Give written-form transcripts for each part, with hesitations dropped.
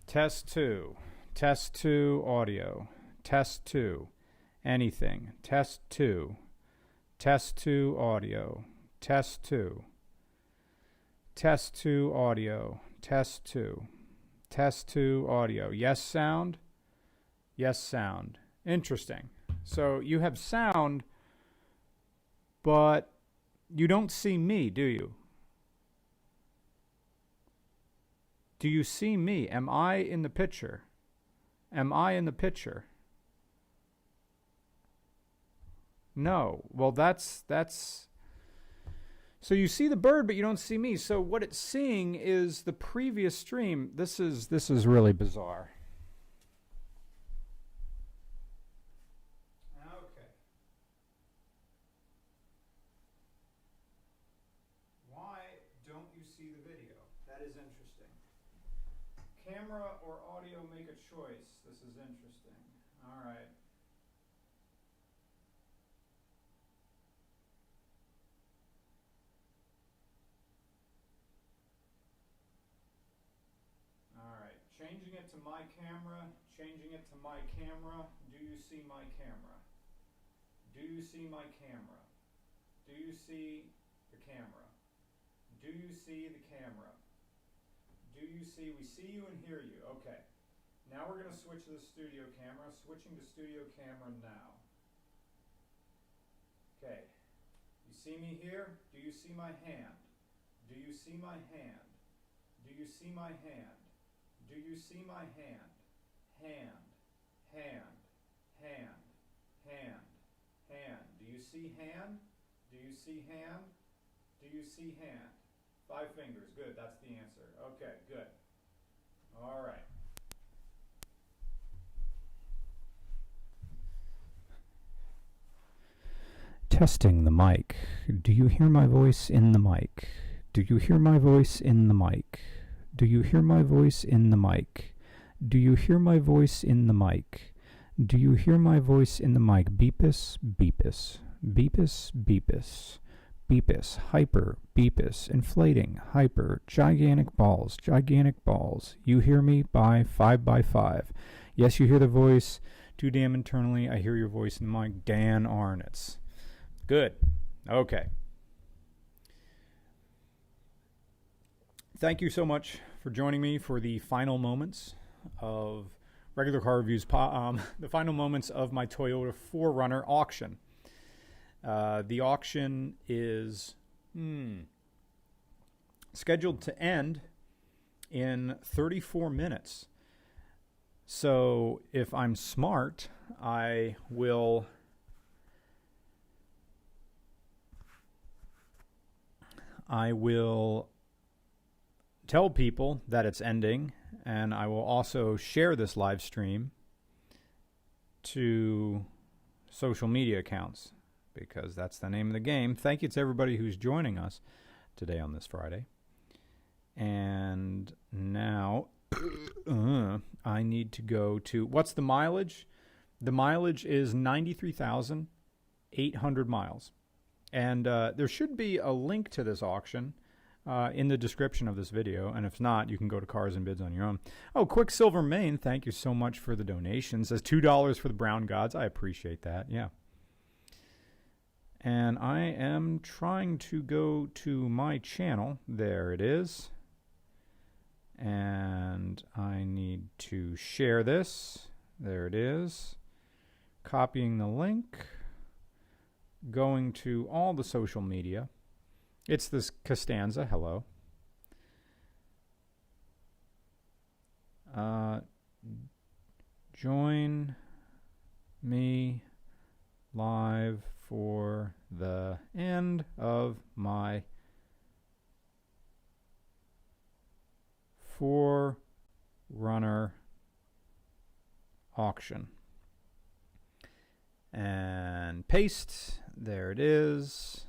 Test 2. Test 2 audio. Test 2. Anything. Test 2. Test 2 audio. Test 2. Test 2 audio. Test 2. Test 2 audio. Yes sound? Yes sound. Interesting. So you have sound, but you don't see me, do you? Do you see me? Am I in the picture? Am I in the picture? No. Well, that's... So you see the bird, but you don't see me. So what it's seeing is the previous stream. This is really bizarre. Okay. Why don't you see the video? That is interesting. Camera or audio, make a choice. This is interesting. All right. Changing it to my camera, changing it to my camera. Do you see my camera? Do you see my camera? Do you see the camera? Do you see the camera? Do you see? We see you and hear you. Okay. Now we're going to switch to the studio camera. Switching to studio camera now. Okay. You see me here? Do you see my hand? Do you see my hand? Do you see my hand? Do you see my hand? Hand, hand, hand, hand, hand. Do you see hand? Do you see hand? Do you see hand? 5 fingers. Good. That's the answer. Okay, good. All right. Testing the mic. Do you hear my voice in the mic? Do you hear my voice in the mic? Do you hear my voice in the mic? Do you hear my voice in the mic? Do you hear my voice in the mic? Beepus, beepus, beepus, beepus, beepus, hyper, beepus, inflating, hyper, gigantic balls, gigantic balls. You hear me by 5 by 5. Yes, you hear the voice. Too damn internally. I hear your voice in the mic. Dan Arnitz. Good. Okay. Thank you so much for joining me for the final moments of Regular Car Reviews, the final moments of my Toyota 4Runner auction. The auction is scheduled to end in 34 minutes. So if I'm smart, I will tell people that it's ending, and I will also share this live stream to social media accounts, because that's the name of the game. Thank you to everybody who's joining us today on this Friday. And now I need to go to, what's the mileage? The mileage is 93,800 miles. And there should be a link to this auction in the description of this video, and if not, you can go to Cars and Bids on your own. Oh, Quicksilver Maine, thank you so much for the donation. Says $2 for the Brown Gods. I appreciate that, yeah. And I am trying to go to my channel. There it is. And I need to share this. There it is. Copying the link. Going to all the social media. It's this Costanza. Hello. Join me live for the end of my 4Runner auction. And paste. There it is.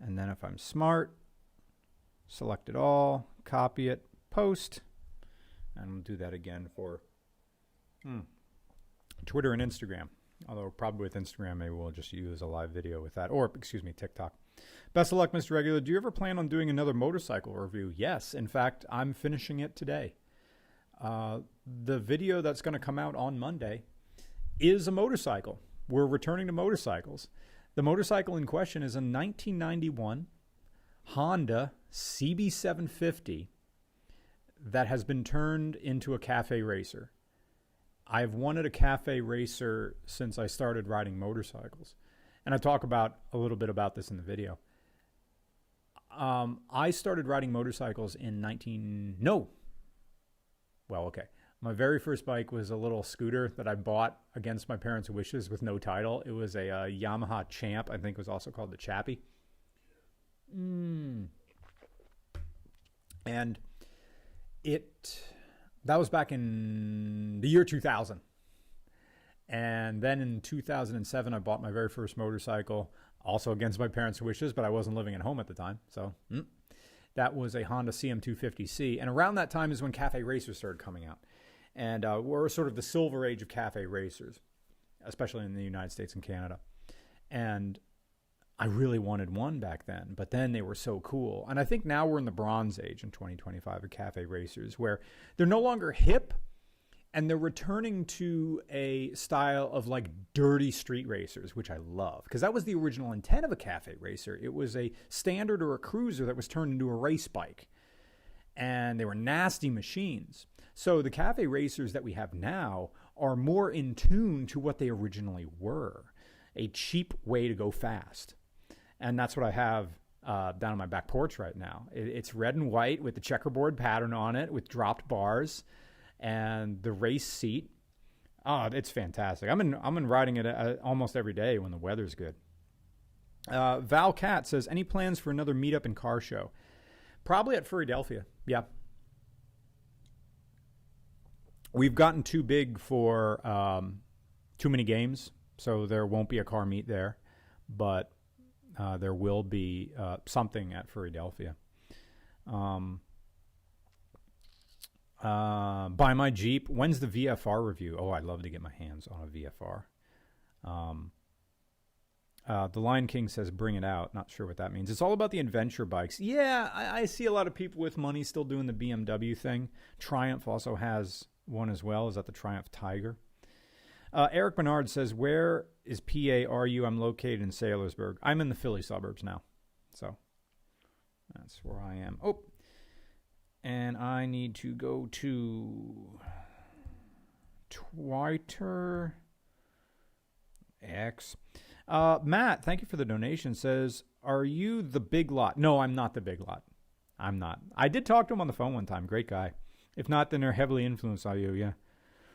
And then if I'm smart, select it all, copy it, post, and we'll do that again for Twitter and Instagram. Although probably with Instagram, maybe we'll just use a live video with that. Or, excuse me, TikTok. Best of luck, Mr. Regular. Do you ever plan on doing another motorcycle review? Yes. In fact, I'm finishing it today. the video that's going to come out on Monday is a motorcycle. We're returning to motorcycles. The motorcycle in question is a 1991 Honda CB750 that has been turned into a cafe racer. I've wanted a cafe racer since I started riding motorcycles. And I talk about a little bit about this in the video. I started riding motorcycles in my very first bike was a little scooter that I bought against my parents' wishes with no title. It was a Yamaha Champ. I think it was also called the Chappie. And that was back in the year 2000. And then in 2007, I bought my very first motorcycle, also against my parents' wishes, but I wasn't living at home at the time. So that was a Honda CM250C. And around that time is when cafe racers started coming out. And we're sort of the silver age of cafe racers, especially in the United States and Canada. And I really wanted one back then, but then they were so cool. And I think now we're in the bronze age in 2025 of cafe racers, where they're no longer hip, and they're returning to a style of like dirty street racers, which I love, because that was the original intent of a cafe racer. It was a standard or a cruiser that was turned into a race bike, and they were nasty machines. So the cafe racers that we have now are more in tune to what they originally were, a cheap way to go fast. And that's what I have down on my back porch right now. It's red and white with the checkerboard pattern on it with dropped bars and the race seat. Oh, it's fantastic. I'm in riding it almost every day when the weather's good. Val Cat says, any plans for another meetup and car show? Probably at Philadelphia. Yeah. We've gotten too big for too many games, so there won't be a car meet there. But there will be something at Philadelphia. Buy my Jeep. When's the VFR review? Oh, I'd love to get my hands on a VFR. The Lion King says, bring it out. Not sure what that means. It's all about the adventure bikes. Yeah, I see a lot of people with money still doing the BMW thing. Triumph also has one as well. Is that the Triumph Tiger? Eric Bernard says, where is PARU? I'm located in Saylorsburg. I'm in the Philly suburbs now. So that's where I am. Oh, and I need to go to Twitter X. Matt, thank you for the donation. Says, are you the big lot? No, I'm not the big lot. I'm not. I did talk to him on the phone one time. Great guy. If not, then they're heavily influenced by you, yeah.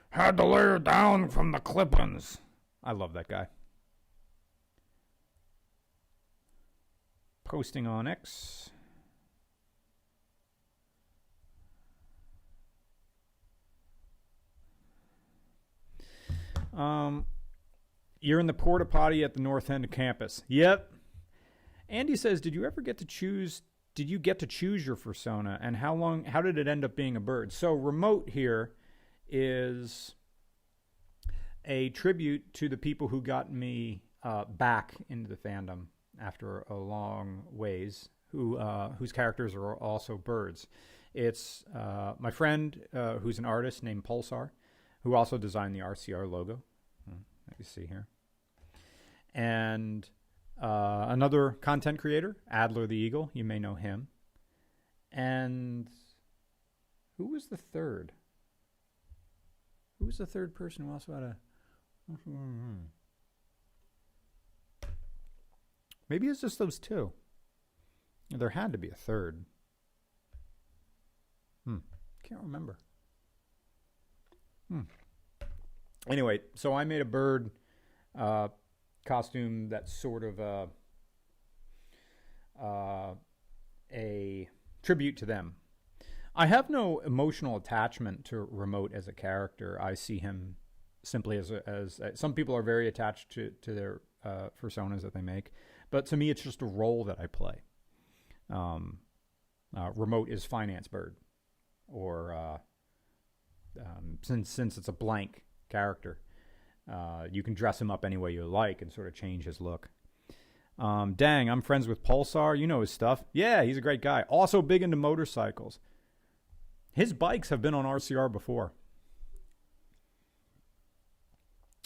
Had to lay her down from the clip-ins. I love that guy. Posting on X. You're in the porta potty at the North End campus. Yep. Andy says, did you get to choose your fursona, and how did it end up being a bird? So Remote here is a tribute to the people who got me back into the fandom after a long ways, whose characters are also birds. It's my friend who's an artist named Pulsar, who also designed the RCR logo. You see here. And another content creator, Adler the Eagle. You may know him. And who was the third? Who was the third person who also had a... Maybe it's just those two. There had to be a third. Can't remember. Anyway, so I made a bird costume that's sort of a tribute to them. I have no emotional attachment to Remote as a character. I see him simply as some people are very attached to their personas that they make, but to me it's just a role that I play. Remote is Finance Bird, or since it's a blank character, you can dress him up any way you like and sort of change his look. Dang, I'm friends with Pulsar. You know his stuff. Yeah, he's a great guy. Also big into motorcycles. His bikes have been on RCR before.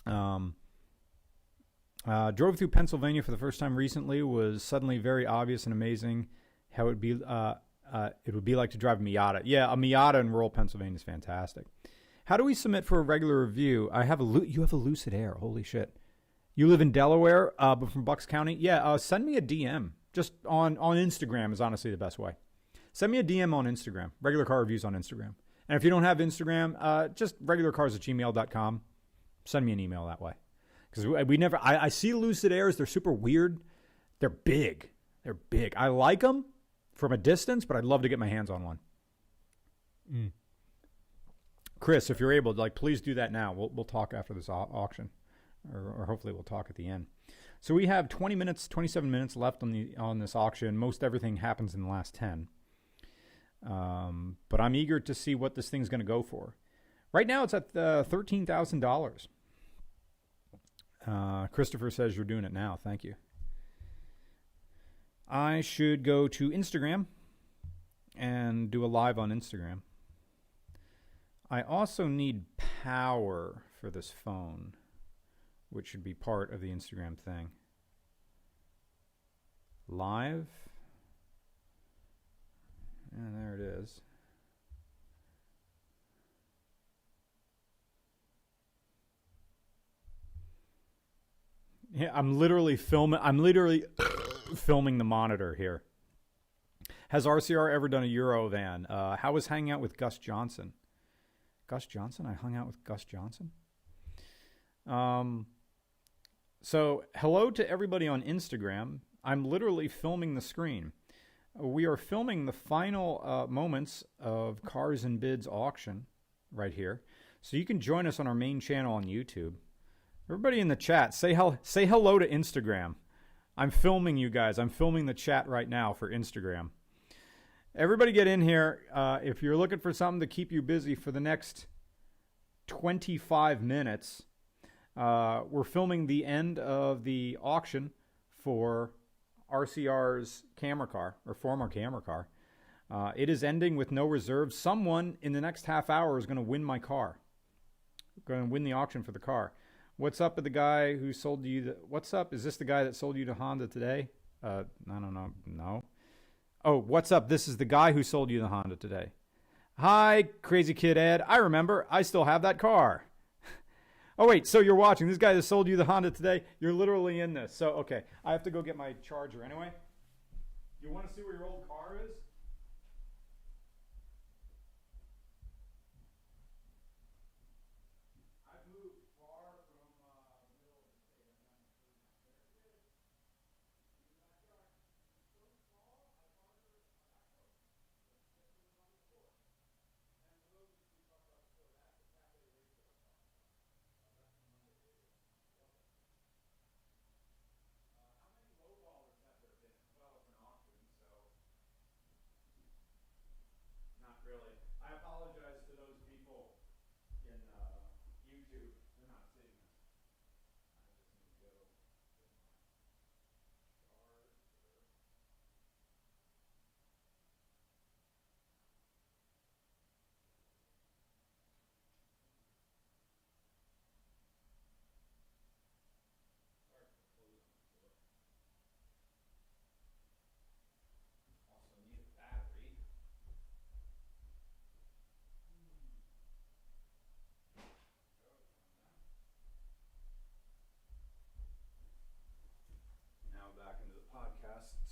Drove through Pennsylvania for the first time recently. Was suddenly very obvious and amazing how it would be like to drive a Miata. Yeah, a Miata in rural Pennsylvania is fantastic. How do we submit for a regular review? You have a Lucid Air. Holy shit. You live in Delaware, but from Bucks County? Yeah, send me a DM. Just on Instagram is honestly the best way. Send me a DM on Instagram. Regular Car Reviews on Instagram. And if you don't have Instagram, just regularcars@gmail.com. Send me an email that way. Because I see Lucid Airs. They're super weird. They're big. I like them from a distance, but I'd love to get my hands on one. Chris, if you're able, please do that now. We'll talk after this auction, or hopefully we'll talk at the end. So we have 27 minutes left on this auction. Most everything happens in the last 10. But I'm eager to see what this thing's going to go for. Right now, it's at $13,000. Christopher says you're doing it now. Thank you. I should go to Instagram and do a live on Instagram. I also need power for this phone, which should be part of the Instagram thing. Live. And there it is. Yeah, I'm literally filming the monitor here. Has RCR ever done a Eurovan? How was hanging out with Gus Johnson? Gus Johnson? I hung out with Gus Johnson? So, hello to everybody on Instagram. I'm literally filming the screen. We are filming the final moments of Cars and Bids auction right here. So you can join us on our main channel on YouTube. Everybody in the chat, say hello to Instagram. I'm filming you guys. I'm filming the chat right now for Instagram. Everybody get in here. If you're looking for something to keep you busy for the next 25 minutes, we're filming the end of the auction for RCR's camera car, or former camera car. It is ending with no reserves. Someone in the next half hour is going to win my car. Going to win the auction for the car. What's up with the guy who sold you what's up? Is this the guy that sold you to Honda today? I don't know. No. Oh, what's up? This is the guy who sold you the Honda today. Hi, Crazy Kid Ed. I remember. I still have that car. Oh, wait. So you're watching. This guy that sold you the Honda today, you're literally in this. So, okay. I have to go get my charger anyway. You want to see where your old car is?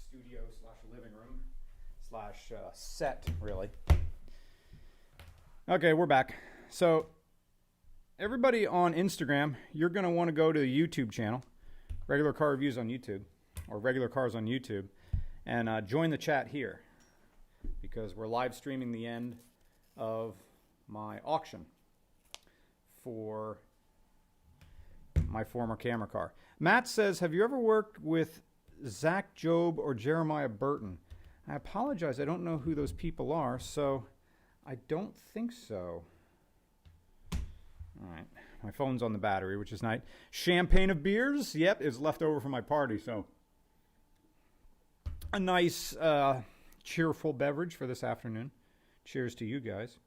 Studio / living room / set, really. Okay, we're back. So, everybody on Instagram, you're going to want to go to the YouTube channel, Regular Car Reviews on YouTube, or Regular Cars on YouTube, and join the chat here, because we're live streaming the end of my auction for my former camera car. Matt says, have you ever worked with Zach Job or Jeremiah Burton? I apologize, I don't know who those people are, so I don't think so. All right, my phone's on the battery, which is nice. Champagne of beers, yep, is left over from my party, so a nice cheerful beverage for this afternoon. Cheers to you guys.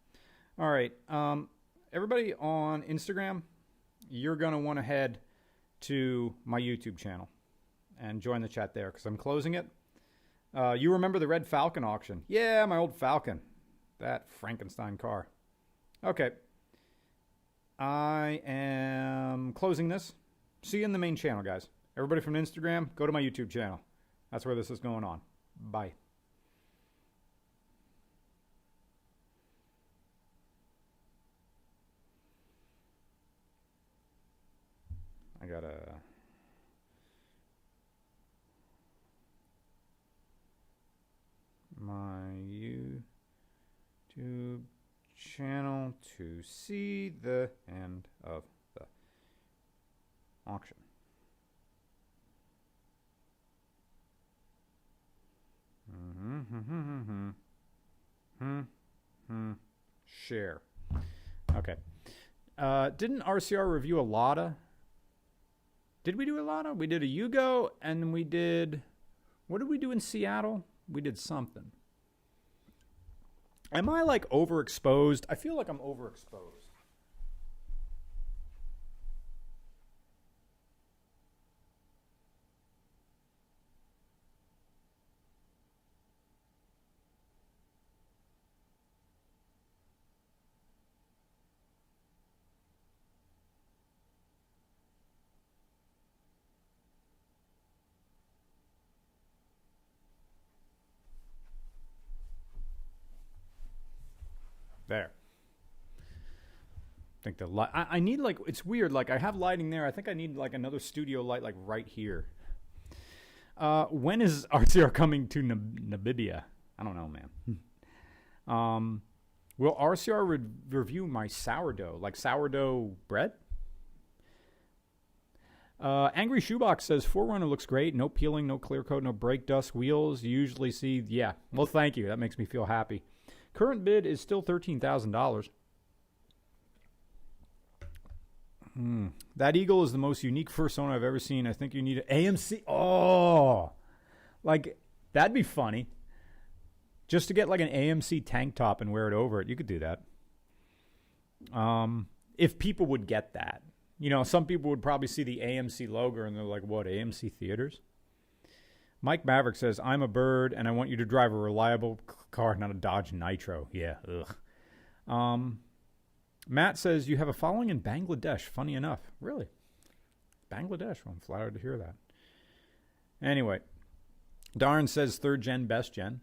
All right. Everybody on Instagram, you're going to want to head to my YouTube channel and join the chat there because I'm closing it. You remember the red Falcon auction? Yeah, my old Falcon. That Frankenstein car. Okay. I am closing this. See you in the main channel, guys. Everybody from Instagram, go to my YouTube channel. That's where this is going on. Bye. I gotta... my YouTube channel to see the end of the auction. Share. Okay. Didn't RCR review a Lada? Did we do a Lada? We did a Yugo, and we did... what did we do in Seattle? We did something. Am I like overexposed? I feel like I'm overexposed. There. I think the light. I need like, it's weird. Like I have lighting there. I think I need like another studio light like right here. When is RCR coming to Namibia? I don't know, man. Will RCR review my sourdough, like sourdough bread? Angry Shoebox says 4Runner looks great. No peeling, no clear coat, no brake dust, wheels. You usually see, yeah. Well, thank you. That makes me feel happy. Current bid is still $13,000. That Eagle is the most unique first owner I've ever seen. I think you need an AMC. Oh, like that'd be funny. Just to get like an AMC tank top and wear it over it. You could do that. If people would get that. You know, some people would probably see the AMC logo and they're like, what, AMC Theaters? Mike Maverick says, I'm a bird and I want you to drive a reliable car, not a Dodge Nitro. Yeah, ugh. Matt says, you have a following in Bangladesh. Funny enough. Really? Bangladesh. Well, I'm flattered to hear that. Anyway, Darren says, third gen, best gen.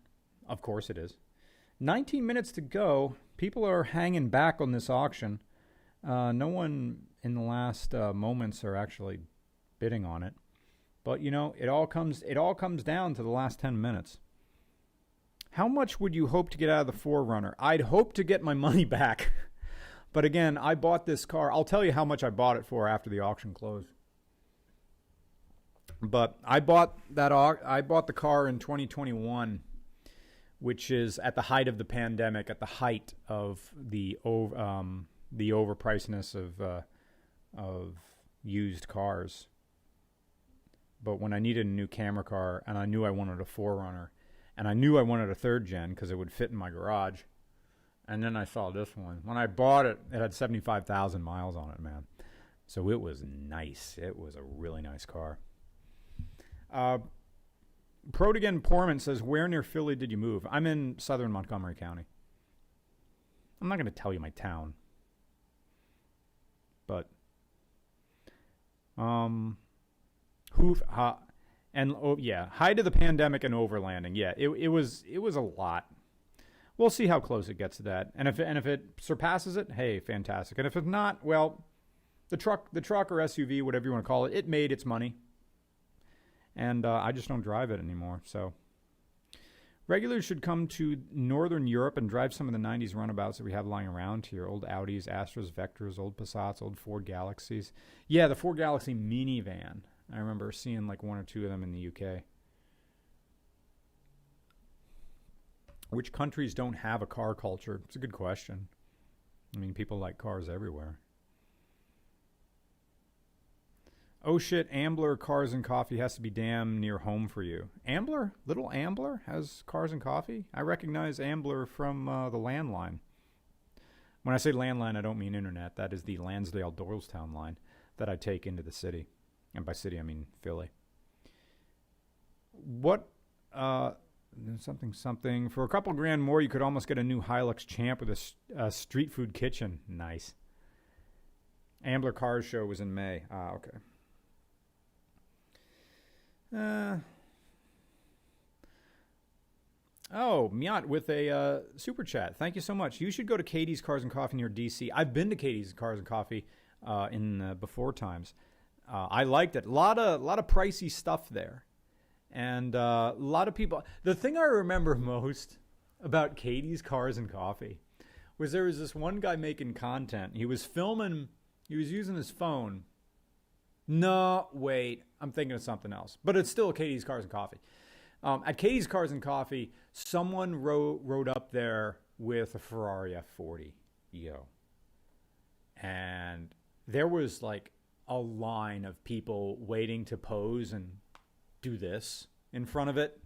Of course it is. 19 minutes to go. People are hanging back on this auction. No one in the last moments are actually bidding on it. But, you know, it all comes down to the last 10 minutes. How much would you hope to get out of the 4Runner? I'd hope to get my money back. But again, I bought this car. I'll tell you how much I bought it for after the auction closed. But I bought the car in 2021, which is at the height of the pandemic, at the height of the overpricedness of used cars. But when I needed a new camera car and I knew I wanted a 4Runner and I knew I wanted a third gen because it would fit in my garage. And then I saw this one. When I bought it, it had 75,000 miles on it, man. So it was nice. It was a really nice car. Protigan Porman says, where near Philly did you move? I'm in southern Montgomery County. I'm not going to tell you my town. But height of the pandemic and overlanding. Yeah, it was a lot. We'll see how close it gets to that. And if it surpasses it, hey, fantastic. And if it's not, well, the truck or SUV, whatever you want to call it, it made its money. And I just don't drive it anymore. So regulars should come to Northern Europe and drive some of the 90s runabouts that we have lying around here. Old Audis, Astras, Vectras, old Passats, old Ford Galaxies. Yeah, the Ford Galaxy minivan. I remember seeing like one or two of them in the UK. Which countries don't have a car culture? It's a good question. I mean, people like cars everywhere. Oh shit, Ambler Cars and Coffee has to be damn near home for you. Ambler? Little Ambler has Cars and Coffee? I recognize Ambler from the landline. When I say landline, I don't mean internet. That is the Lansdale-Doylestown line that I take into the city. And by city, I mean Philly. What, something. For a couple grand more, you could almost get a new Hilux Champ with a street food kitchen. Nice. Ambler Cars Show was in May. Okay. Miat with a super chat. Thank you so much. You should go to Katie's Cars and Coffee near DC. I've been to Katie's Cars and Coffee in before times. I liked it. A lot of pricey stuff there. And a lot of people. The thing I remember most about Katie's Cars and Coffee was there was this one guy making content. He was filming. He was using his phone. No, wait. I'm thinking of something else. But it's still Katie's Cars and Coffee. At Katie's Cars and Coffee, someone rode up there with a Ferrari F40. And there was like a line of people waiting to pose and do this in front of it.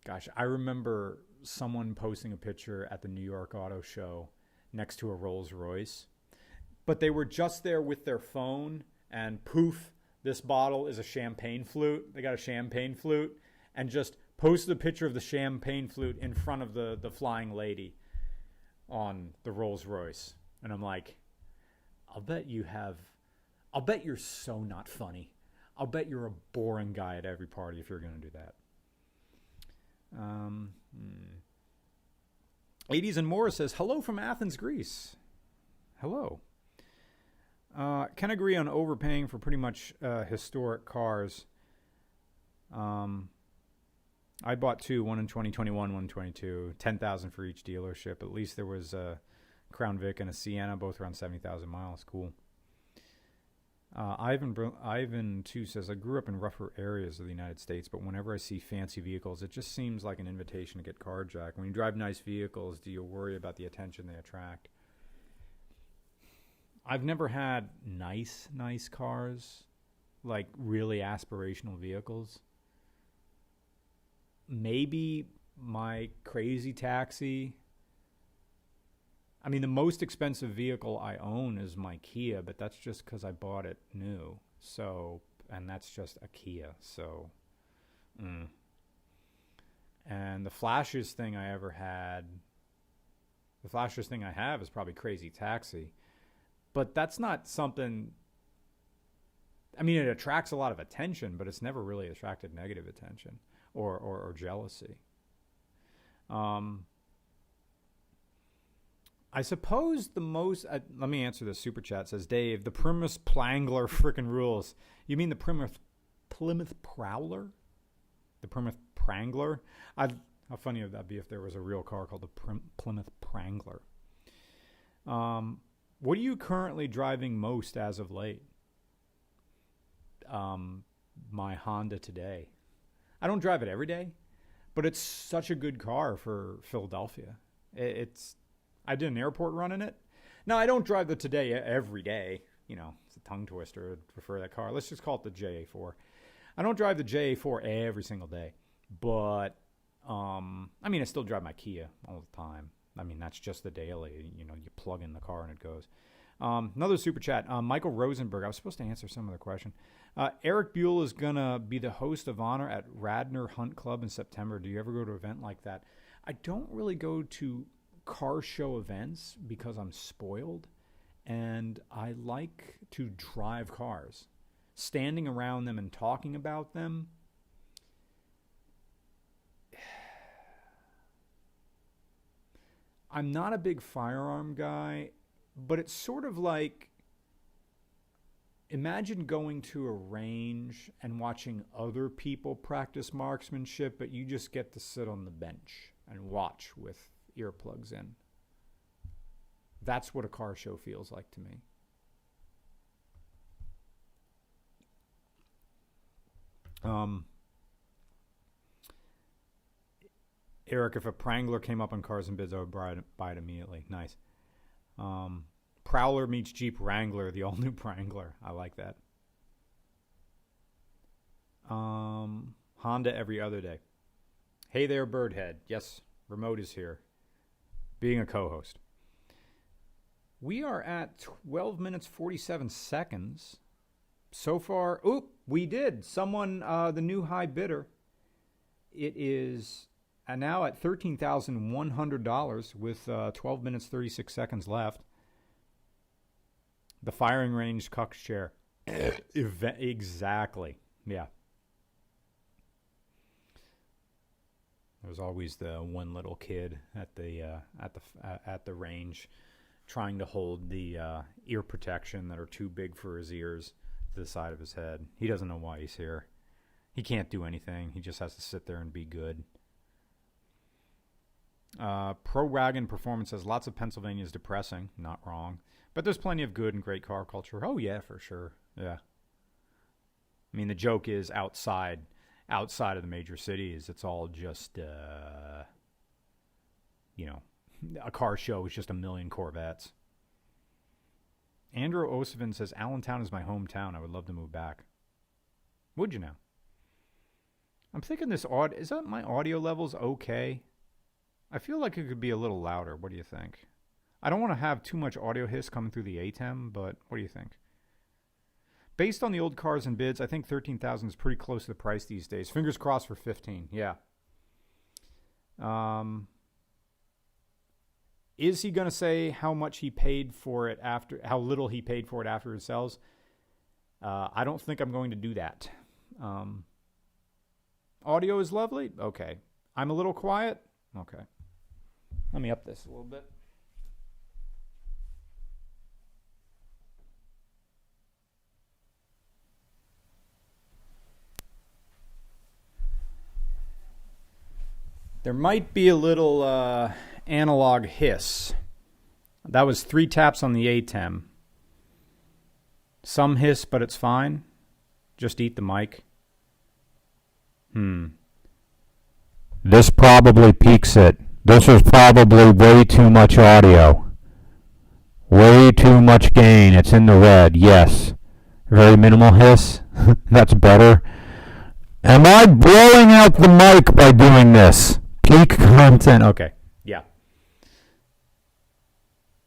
Gosh, I remember someone posting a picture at the New York Auto Show next to a Rolls Royce. But they were just there with their phone and poof, this bottle is a champagne flute. They got a champagne flute and just posted a picture of the champagne flute in front of the flying lady on the Rolls Royce. And I'm like, I'll bet you're so not funny. I'll bet you're a boring guy at every party if you're going to do that. 80s and Morris says, hello from Athens, Greece. Hello. Can agree on overpaying for pretty much historic cars. I bought two, one in 2021, one in 22, $10,000 for each dealership. At least there was a Crown Vic and a Sienna, both around 70,000 miles. Cool. Ivan too says, I grew up in rougher areas of the United States, but whenever I see fancy vehicles, it just seems like an invitation to get carjacked. When you drive nice vehicles, do you worry about the attention they attract? I've never had nice cars, like really aspirational vehicles. Maybe my crazy taxi. I mean, the most expensive vehicle I own is my Kia, but that's just because I bought it new. So, and that's just a Kia. So, and the flashiest thing I ever had, the flashiest thing I have is probably Crazy Taxi. But that's not something, I mean, it attracts a lot of attention, but it's never really attracted negative attention or jealousy. I suppose the most, let me answer this super chat. It says, Dave, the Plymouth Prangler frickin' rules. You mean the Plymouth Prowler? The Plymouth Prangler? How funny would that be if there was a real car called the Plymouth Prangler? What are you currently driving most as of late? My Honda Today. I don't drive it every day, but it's such a good car for Philadelphia. I did an airport run in it. Now, I don't drive the Today every day. You know, it's a tongue twister. I'd prefer that car. Let's just call it the JA4. I don't drive the JA4 every single day, but I mean, I still drive my Kia all the time. I mean, that's just the daily. You know, you plug in the car and it goes. Another super chat. Michael Rosenberg. I was supposed to answer some of the question. Eric Buell is going to be the host of honor at Radnor Hunt Club in September. Do you ever go to an event like that? I don't really go to car show events because I'm spoiled. And I like to drive cars. Standing around them and talking about them. I'm not a big firearm guy, but it's sort of like, imagine going to a range and watching other people practice marksmanship, but you just get to sit on the bench and watch with earplugs in. That's what a car show feels like to me. Eric, if a Prangler came up on Cars and Bids, I would buy it immediately. Nice. Prowler meets Jeep Wrangler, the all-new Wrangler. I like that. Honda every other day. Hey there, Birdhead. Yes, Remote is here, being a co-host. We are at 12 minutes, 47 seconds. So far, we did. Someone, the new high bidder, it is now at $13,100 with 12 minutes, 36 seconds left. The firing range cuck chair. Exactly. Yeah. There's always the one little kid at the range trying to hold the ear protection that are too big for his ears to the side of his head. He doesn't know why he's here. He can't do anything. He just has to sit there and be good. Pro Wagon Performance says lots of Pennsylvania is depressing. Not wrong. But there's plenty of good and great car culture. Oh, yeah, for sure. Yeah. I mean, the joke is outside of the major cities, it's all just, a car show is just a million Corvettes. Andrew Osivin says, Allentown is my hometown. I would love to move back. Would you now? I'm thinking is that my audio levels okay? I feel like it could be a little louder. What do you think? I don't want to have too much audio hiss coming through the ATEM, but what do you think? Based on the old cars and bids, I think $13,000 is pretty close to the price these days. Fingers crossed for $15,000. Yeah. Is he going to say how much he paid for it after, how little he paid for it after it sells? I don't think I'm going to do that. Audio is lovely. Okay. I'm a little quiet. Okay. Let me up this a little bit. There might be a little analog hiss. That was 3 taps on the ATEM. Some hiss, but it's fine. Just eat the mic. This probably peaks it. This is probably way too much audio. Way too much gain. It's in the red. Yes. Very minimal hiss. That's better. Am I blowing out the mic by doing this? Peak content. Okay. Yeah.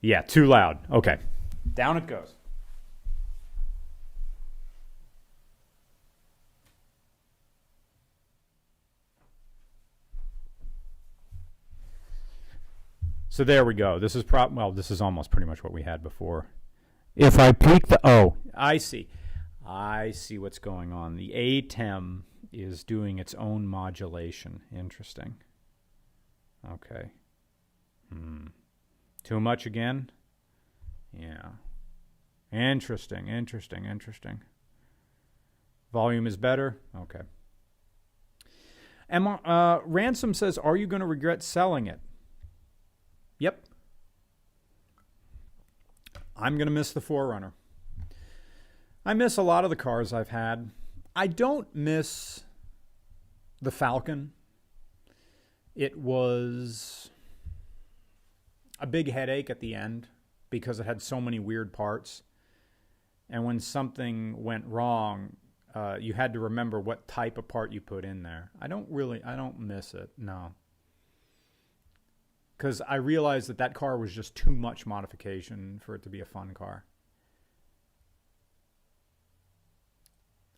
Yeah, too loud. Okay. Down it goes. So there we go. This is this is almost pretty much what we had before. If I peak the I see. I see what's going on. The ATEM is doing its own modulation. Interesting. Okay. Too much again? Yeah. Interesting. Volume is better? Okay. Ransom says, are you going to regret selling it? Yep. I'm going to miss the 4Runner. I miss a lot of the cars I've had. I don't miss the Falcon. It was a big headache at the end because it had so many weird parts. And when something went wrong, you had to remember what type of part you put in there. I don't miss it, no. Because I realized that car was just too much modification for it to be a fun car.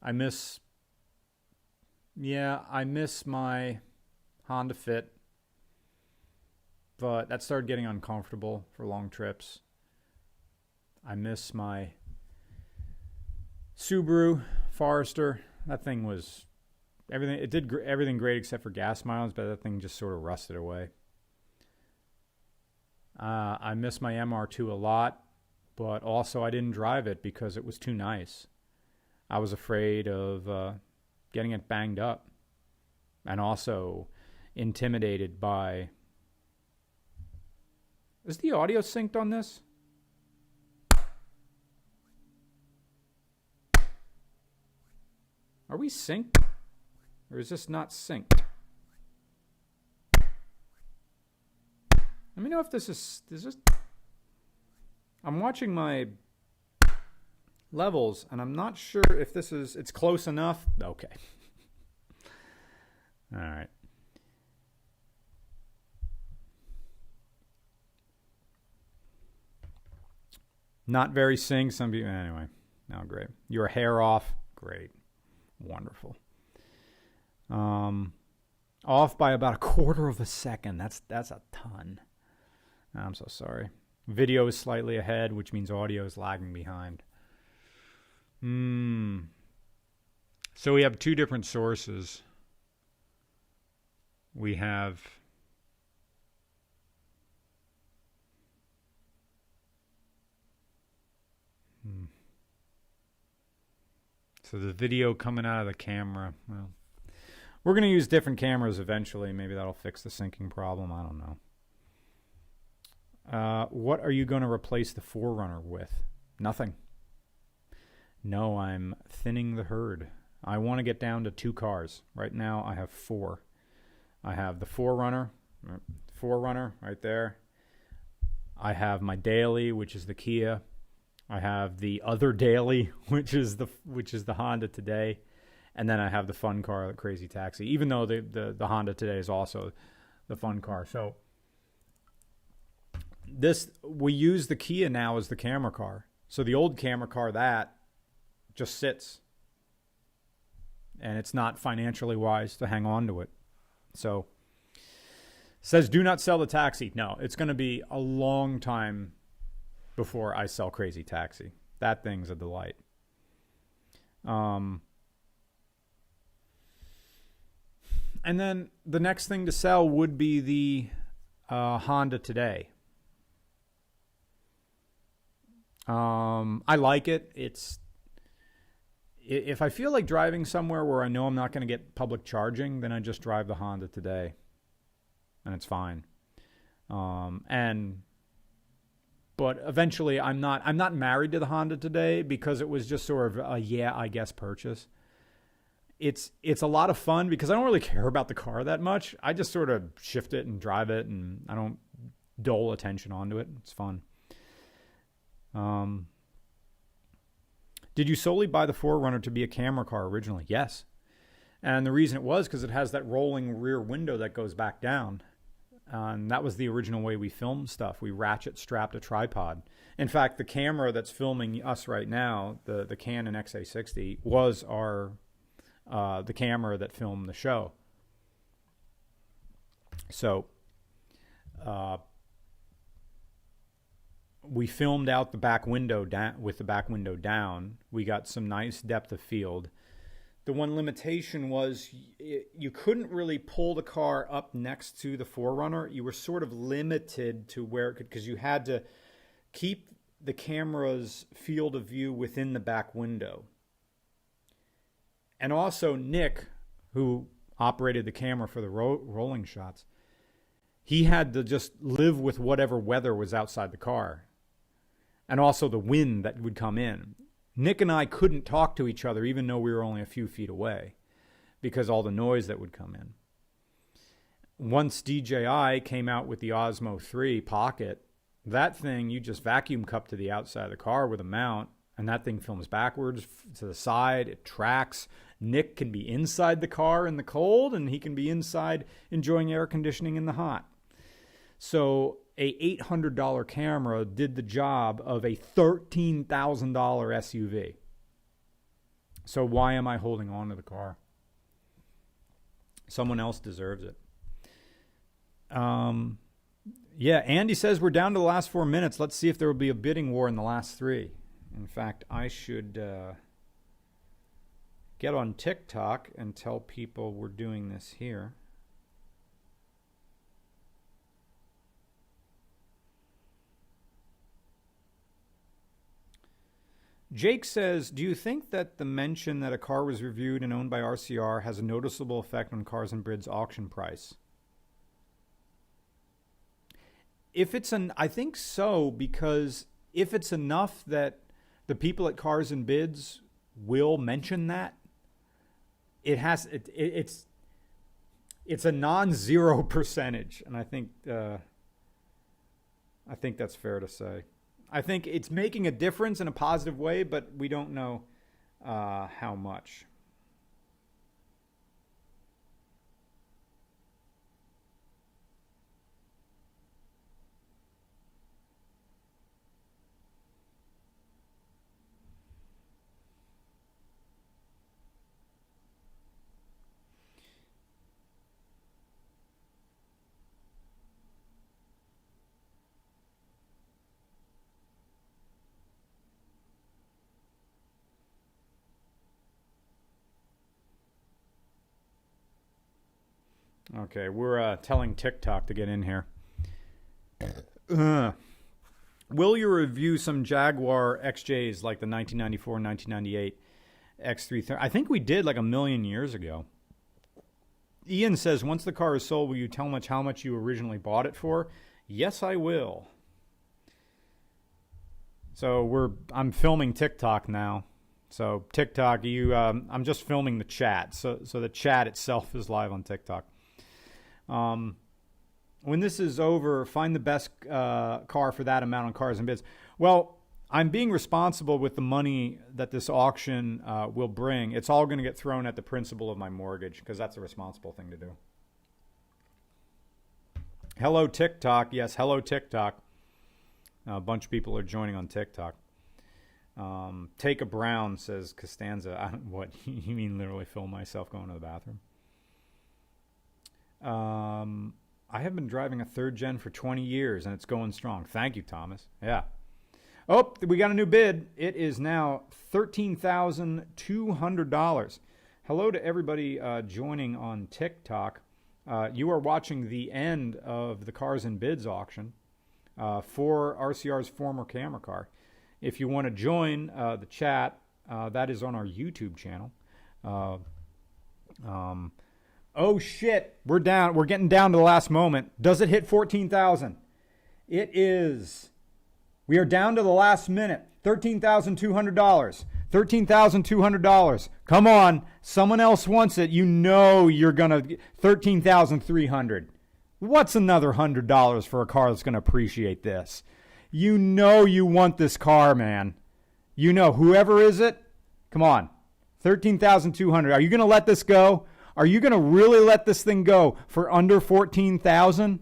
I miss my Honda Fit, but that started getting uncomfortable for long trips. I miss my Subaru Forester. That thing was everything. It did everything great except for gas mileage, but that thing just sort of rusted away. I miss my MR2 a lot, but also I didn't drive it because it was too nice. I was afraid of getting it banged up, and also intimidated by... Is the audio synced on this? Are we synced? Or is this not synced? Let me know if this is this... I'm watching my levels, and I'm not sure if it's close enough. Okay. All right. Not very synced. Some people, anyway. No, great. Your hair off. Great. Wonderful. Off by about a quarter of a second. That's a ton. I'm so sorry. Video is slightly ahead, which means audio is lagging behind. So we have two different sources. We have so the video coming out of the camera. Well, we're going to use different cameras eventually. Maybe that'll fix the syncing problem. I don't know. What are you going to replace the 4Runner with? Nothing. No, I'm thinning the herd. I want to get down to 2 cars. Right now I have 4. I have the 4Runner right there. I have my daily, which is the Kia. I have the other daily, which is the Honda Today, and then I have the fun car, the Crazy Taxi. Even though the Honda Today is also the fun car, so we use the Kia now as the camera car. So the old camera car that just sits, and it's not financially wise to hang on to it. So says do not sell the taxi. No, it's going to be a long time before I sell Crazy Taxi. That thing's a delight. And then the next thing to sell would be the Honda Today. I like it. If I feel like driving somewhere where I know I'm not going to get public charging, then I just drive the Honda Today, and it's fine. But eventually, I'm not married to the Honda Today because it was just sort of a I guess purchase. It's a lot of fun because I don't really care about the car that much. I just sort of shift it and drive it, and I don't dole attention onto it. It's fun. Did you solely buy the 4Runner to be a camera car originally? Yes. And the reason it was because it has that rolling rear window that goes back down. And that was the original way we filmed stuff. We ratchet strapped a tripod. In fact, the camera that's filming us right now, the Canon XA60, was the camera that filmed the show. So we filmed out the back window with the back window down. We got some nice depth of field. The one limitation was you couldn't really pull the car up next to the 4Runner. You were sort of limited to where it could, because you had to keep the camera's field of view within the back window. And also Nick, who operated the camera for the rolling shots, he had to just live with whatever weather was outside the car. And also the wind that would come in. Nick and I couldn't talk to each other even though we were only a few feet away because all the noise that would come in. Once DJI came out with the Osmo 3 Pocket, that thing you just vacuum cup to the outside of the car with a mount, and that thing films backwards to the side. It tracks. Nick can be inside the car in the cold, and he can be inside enjoying air conditioning in the hot. So a $800 camera did the job of a $13,000 SUV. So why am I holding on to the car? Someone else deserves it. Yeah, Andy says we're down to the last 4 minutes. Let's see if there will be a bidding war in the last 3. In fact, I should get on TikTok and tell people we're doing this here. Jake says, do you think that the mention that a car was reviewed and owned by RCR has a noticeable effect on Cars and Bids auction price? I think so, because if it's enough that the people at Cars and Bids will mention that, it's a non-zero percentage, and I think that's fair to say. I think it's making a difference in a positive way, but we don't know how much. Okay, we're telling TikTok to get in here. Will you review some Jaguar XJs like the 1994 and 1998 X330? I think we did like a million years ago. Ian says, once the car is sold, will you tell much how much you originally bought it for? Yes, I will. So I'm filming TikTok now. So TikTok, I'm just filming the chat. So the chat itself is live on TikTok. When this is over, find the best car for that amount on Cars and Bids. Well, I'm being responsible with the money that this auction will bring. It's all going to get thrown at the principal of my mortgage because that's a responsible thing to do. Hello, TikTok. Yes, hello, TikTok. A bunch of people are joining on TikTok. Take a Brown, says Costanza. What? You mean literally film myself going to the bathroom? I have been driving a third gen for 20 years and it's going strong. Thank you, Thomas. Yeah. Oh, we got a new bid. It is now $13,200. Hello to everybody joining on TikTok. You are watching the end of the Cars and Bids auction for RCR's former camera car. If you want to join the chat, that is on our YouTube channel. Oh shit, we're down. We're getting down to the last moment. Does it hit 14,000? It is. We are down to the last minute. $13,200. $13,200. Come on. Someone else wants it. You know you're going to $13,300. What's another $100 for a car that's going to appreciate this? You know you want this car, man. You know, whoever is it, come on. $13,200. Are you going to let this go? Are you going to really let this thing go for under 14,000?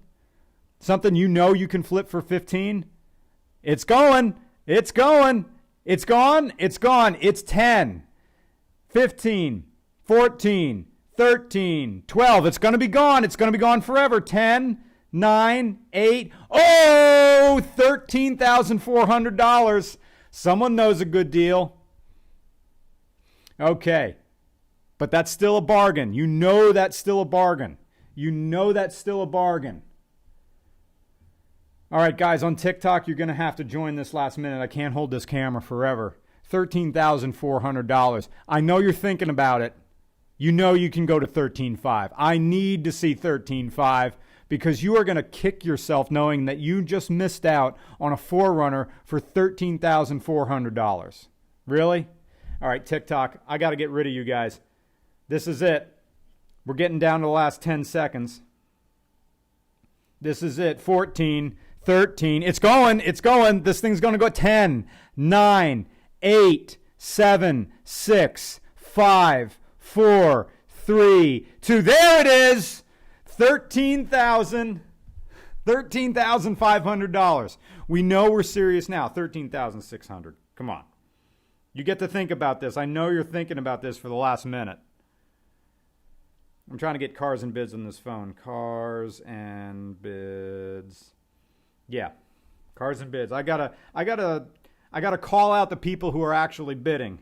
Something you know you can flip for 15? It's going. It's going. It's gone. It's gone. It's 10, 15, 14, 13, 12. It's going to be gone. It's going to be gone forever. 10, 9, 8. Oh, $13,400. Someone knows a good deal. Okay. But that's still a bargain. You know that's still a bargain. You know that's still a bargain. All right, guys, on TikTok, you're going to have to join this last minute. I can't hold this camera forever. $13,400. I know you're thinking about it. You know you can go to 13.5. I need to see 13.5 because you are going to kick yourself knowing that you just missed out on a 4Runner for $13,400. Really? All right, TikTok, I got to get rid of you guys. This is it. We're getting down to the last 10 seconds. This is it. 14, 13. It's going. It's going. This thing's going to go 10, 9, 8, 7, 6, 5, 4, 3, 2. There it is. $13,500. We know we're serious now. $13,600. Come on. You get to think about this. I know you're thinking about this for the last minute. I'm trying to get Cars and Bids on this phone. Cars and Bids. Yeah. Cars and Bids. I gotta call out the people who are actually bidding.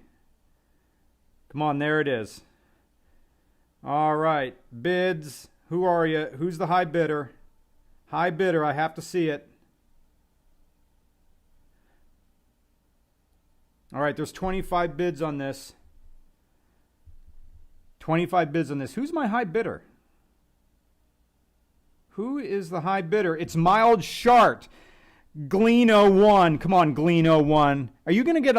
Come on, there it is. All right. Bids. Who are you? Who's the high bidder? High bidder, I have to see it. All right, there's 25 bids on this. 25 bids on this. Who's my high bidder? Who is the high bidder? It's Mild Shart. Gleano1. Come on, Gleano1. Are you gonna get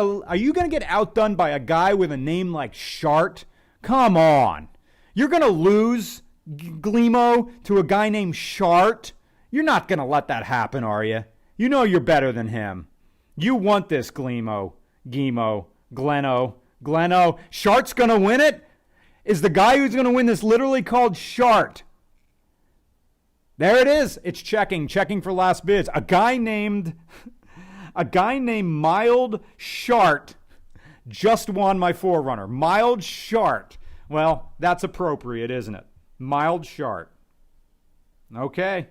outdone by a guy with a name like Shart? Come on. You're gonna lose, Gleamo, to a guy named Shart? You're not gonna let that happen, are you? You know you're better than him. You want this, Glemo, Gleno. Shart's going to win it? Is the guy who's going to win this literally called Shart? There it is. It's checking for last bids. A guy named Mild Shart just won my 4Runner. Mild Shart. Well, that's appropriate, isn't it? Mild Shart. Okay.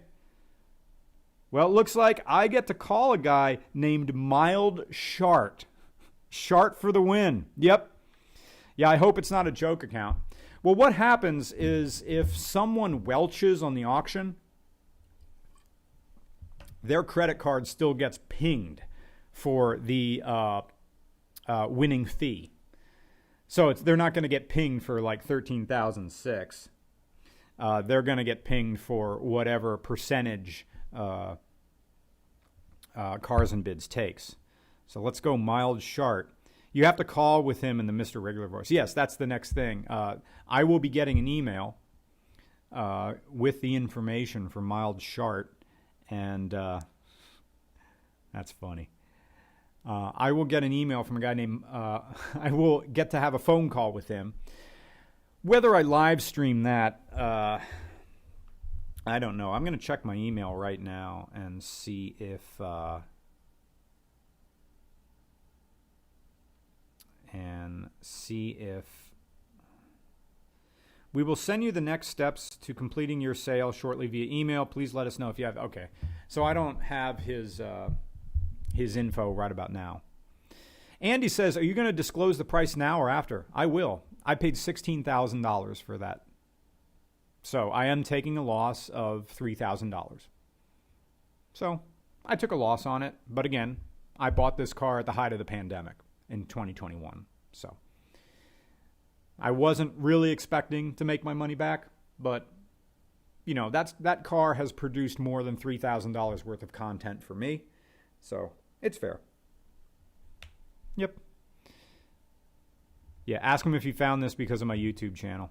Well, it looks like I get to call a guy named Mild Shart. Shart for the win. Yep. Yeah, I hope it's not a joke account. Well, what happens is if someone welches on the auction, their credit card still gets pinged for the winning fee. So they're not going to get pinged for like $13,006. They're going to get pinged for whatever percentage Cars and Bids takes. So let's go Mild Shart. You have to call with him in the Mr. Regular voice. Yes, that's the next thing. I will be getting an email with the information for Mild Shart, and that's funny. I will get an email from a guy named, I will get to have a phone call with him. Whether I live stream that, I don't know. I'm going to check my email right now and see if, we will send you the next steps to completing your sale shortly via email. Please let us know if you have. Okay, so I don't have his info right about now. Andy says, are you going to disclose the price now or after? I will. I paid $16,000 for that. So I am taking a loss of $3,000. So I took a loss on it. But again, I bought this car at the height of the pandemic in 2021. So I wasn't really expecting to make my money back. But, you know, that car has produced more than $3,000 worth of content for me. So it's fair. Yep. Yeah, ask him if he found this because of my YouTube channel.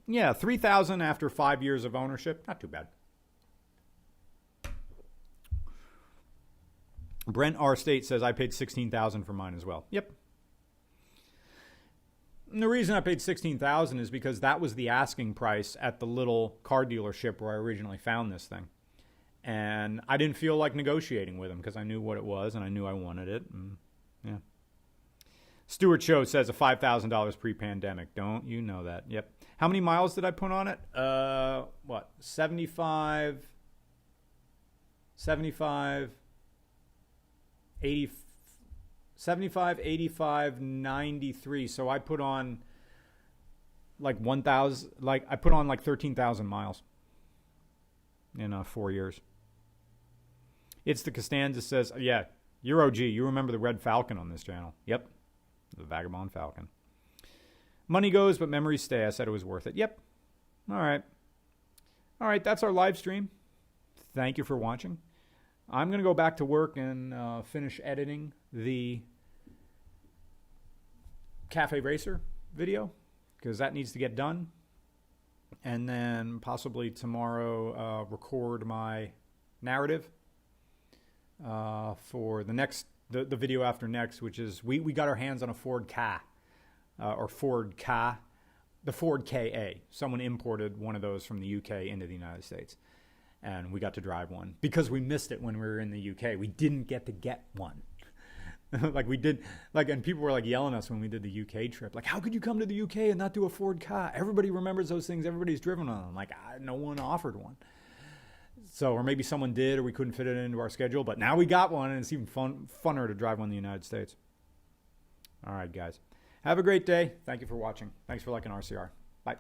Yeah, $3,000 after 5 years of ownership. Not too bad. Brent R. State says I paid $16,000 for mine as well. Yep. And the reason I paid $16,000 is because that was the asking price at the little car dealership where I originally found this thing. And I didn't feel like negotiating with him because I knew what it was and I knew I wanted it. And yeah. Stuart Cho says a $5,000 pre-pandemic. Don't you know that? Yep. How many miles did I put on it? 75, 85, 93. So I put on like 1,000, like I put on like 13,000 miles in 4 years. It's the Costanza says, yeah, you're OG. You remember the Red Falcon on this channel. Yep. The Vagabond Falcon. Money goes, but memories stay. I said it was worth it. Yep. All right. All right. That's our live stream. Thank you for watching. I'm going to go back to work and finish editing the Cafe Racer video because that needs to get done. And then possibly tomorrow record my narrative for the next, the video after next, which is we got our hands on a Ford Ka, or Ford Ka, the Ford KA. Someone imported one of those from the UK into the United States. And we got to drive one because we missed it when we were in the UK. We didn't get to get one. Like we did, like, and people were like yelling at us when we did the UK trip. Like, how could you come to the UK and not do a Ford Ka? Everybody remembers those things. Everybody's driven on them. Like, no one offered one. So, or maybe someone did, or we couldn't fit it into our schedule. But now we got one, and it's even funner to drive one in the United States. All right, guys. Have a great day. Thank you for watching. Thanks for liking RCR. Bye.